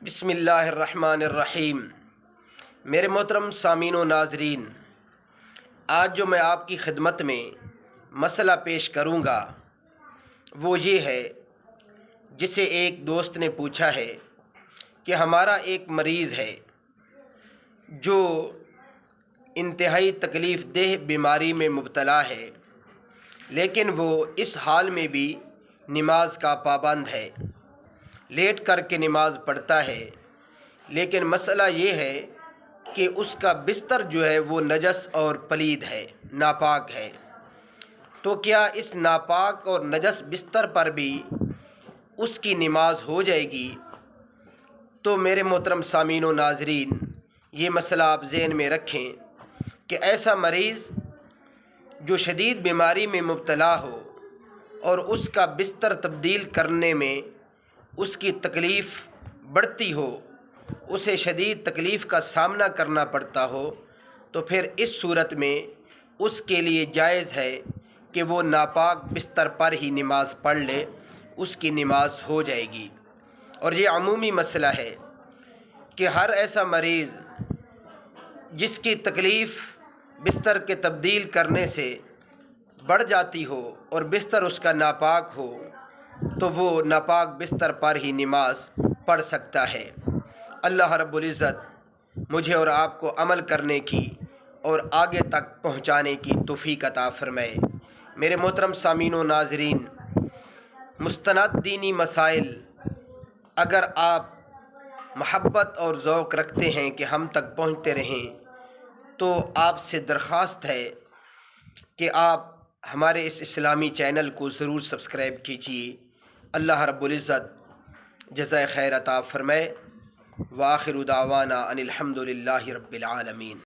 بسم اللہ الرحمن الرحیم۔ میرے محترم سامعین و ناظرین، آج جو میں آپ کی خدمت میں مسئلہ پیش کروں گا وہ یہ ہے، جسے ایک دوست نے پوچھا ہے کہ ہمارا ایک مریض ہے جو انتہائی تکلیف دہ بیماری میں مبتلا ہے، لیکن وہ اس حال میں بھی نماز کا پابند ہے، لیٹ کر کے نماز پڑھتا ہے، لیکن مسئلہ یہ ہے کہ اس کا بستر جو ہے وہ نجس اور پلید ہے، ناپاک ہے۔ تو کیا اس ناپاک اور نجس بستر پر بھی اس کی نماز ہو جائے گی؟ تو میرے محترم سامعین و ناظرین، یہ مسئلہ آپ ذہن میں رکھیں کہ ایسا مریض جو شدید بیماری میں مبتلا ہو اور اس کا بستر تبدیل کرنے میں اس کی تکلیف بڑھتی ہو، اسے شدید تکلیف کا سامنا کرنا پڑتا ہو، تو پھر اس صورت میں اس کے لیے جائز ہے کہ وہ ناپاک بستر پر ہی نماز پڑھ لے، اس کی نماز ہو جائے گی۔ اور یہ عمومی مسئلہ ہے کہ ہر ایسا مریض جس کی تکلیف بستر کے تبدیل کرنے سے بڑھ جاتی ہو اور بستر اس کا ناپاک ہو، تو وہ ناپاک بستر پر ہی نماز پڑھ سکتا ہے۔ اللہ رب العزت مجھے اور آپ کو عمل کرنے کی اور آگے تک پہنچانے کی توفیق عطا فرمائے۔ میرے محترم سامعین و ناظرین، مستند دینی مسائل اگر آپ محبت اور ذوق رکھتے ہیں کہ ہم تک پہنچتے رہیں، تو آپ سے درخواست ہے کہ آپ ہمارے اس اسلامی چینل کو ضرور سبسکرائب کیجیے۔ اللہ رب العزت جزائے خیر عطا فرمائے۔ وآخر دعوانا ان الحمد للہ رب العالمین۔